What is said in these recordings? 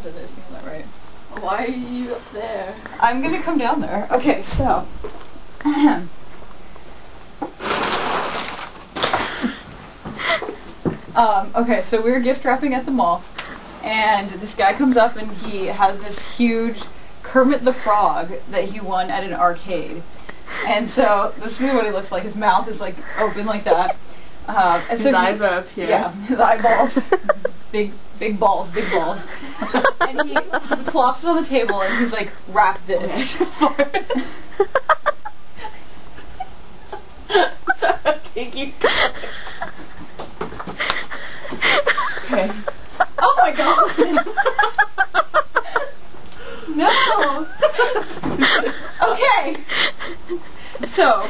involved in this, isn't that right? Why are you up there? I'm gonna come down there. Okay, so. Okay, so we were gift wrapping at the mall, and this guy comes up and he has this huge Kermit the Frog that he won at an arcade. And so this is what he looks like. His mouth is like open like that. And his eyes are up here. Yeah, his eyeballs. big balls. And he plops it on the table and he's like, wrap this. Okay. Oh my god! No! Okay! So,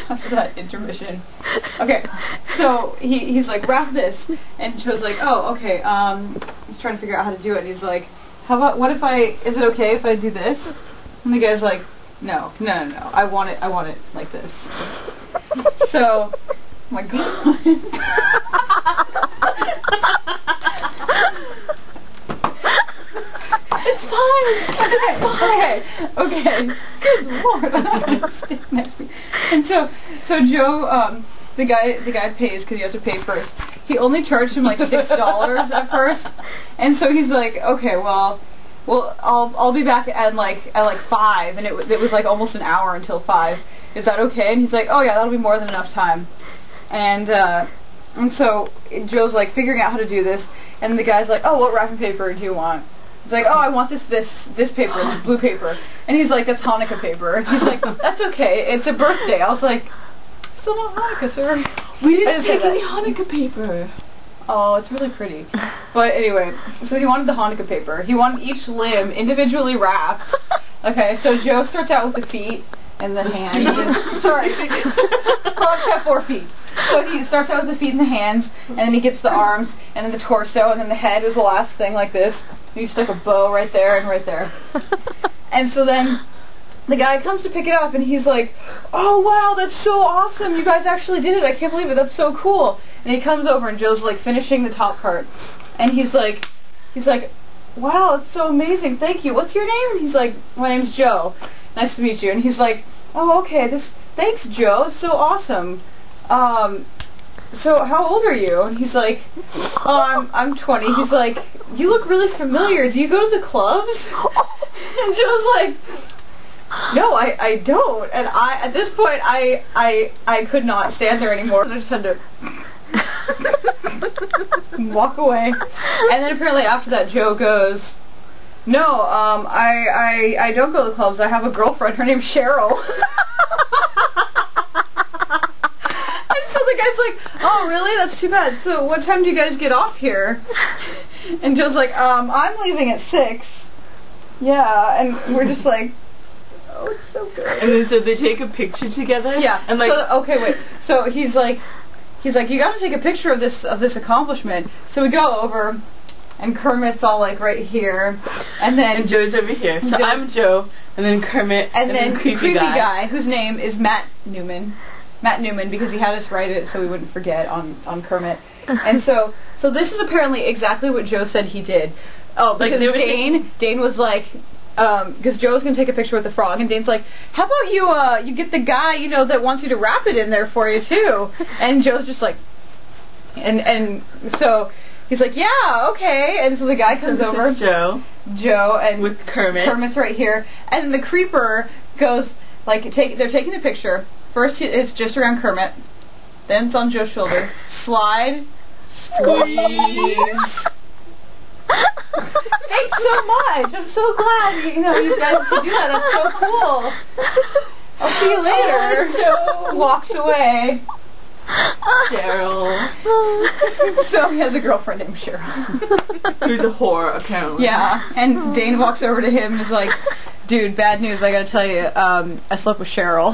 after that intermission. Okay, so he's like, wrap this. And Joe's like, oh, okay, he's trying to figure out how to do it. And he's like, how about, is it okay if I do this? And the guy's like, no, I want it like this. So, oh my god. It's fine. Okay. Good lord. Next week. And so Joe, the guy pays because you have to pay first. He only charged him like $6 at first, and so he's like, okay, well, I'll be back at like 5, and it was like almost an hour until 5. Is that okay? And he's like, oh yeah, that'll be more than enough time. And so Joe's like figuring out how to do this, and the guy's like, oh, what wrapping paper do you want? He's like, oh, I want this paper, this blue paper. And he's like, that's Hanukkah paper. And he's like, that's okay, it's a birthday. I was like, still not Hanukkah, sir. We didn't take any Hanukkah paper. Oh, it's really pretty. But anyway, so he wanted the Hanukkah paper. He wanted each limb individually wrapped. Okay, so Joe starts out with the feet and the hands. Sorry. Frogs have 4 feet. So he starts out with the feet and the hands, and then he gets the arms, and then the torso, and then the head is the last thing like this. And he stuck a bow right there and right there. And so then the guy comes to pick it up, and he's like, oh wow, that's so awesome, you guys actually did it, I can't believe it, that's so cool. And he comes over, and Joe's like finishing the top part, and he's like, wow, it's so amazing, thank you, what's your name? And he's like, my name's Joe, nice to meet you. And he's like, oh okay, thanks Joe, it's so awesome. So how old are you? And he's like, oh, I'm 20. He's like, you look really familiar. Do you go to the clubs? And Joe's like, no, I don't. And at this point, I could not stand there anymore. So I just had to walk away. And then apparently after that, Joe goes, no, I don't go to the clubs. I have a girlfriend. Her name's Cheryl. And so the guy's like, oh really? That's too bad. So what time do you guys get off here? And Joe's like, I'm leaving at 6. Yeah, and we're just like, oh, it's so good. And then so they take a picture together? Yeah. And like, so, okay, wait. So he's like, you got to take a picture of this accomplishment. So we go over, and Kermit's all like right here, and then Joe's over here. So I'm Joe, and then Kermit, and then creepy guy whose name is Matt Newman, because he had us write it so we wouldn't forget on Kermit. And so this is apparently exactly what Joe said he did. Oh, because Dane was like, because Joe's gonna take a picture with the frog, and Dane's like, how about you get the guy that wants you to wrap it in there for you too? And Joe's just like, and so he's like, yeah, okay. And so the guy comes over. This is Joe, and with Kermit. Kermit's right here, and then the creeper goes like, they're taking the picture. First it's just around Kermit, then it's on Joe's shoulder. Slide, squeeze. Thanks so much. I'm so glad you guys can do that. That's so cool. I'll see you later. Joe walks away. Cheryl. So he has a girlfriend named Cheryl. Who's a whore, apparently. Yeah, and Dane walks over to him and is like, dude, bad news, I gotta tell you, I slept with Cheryl.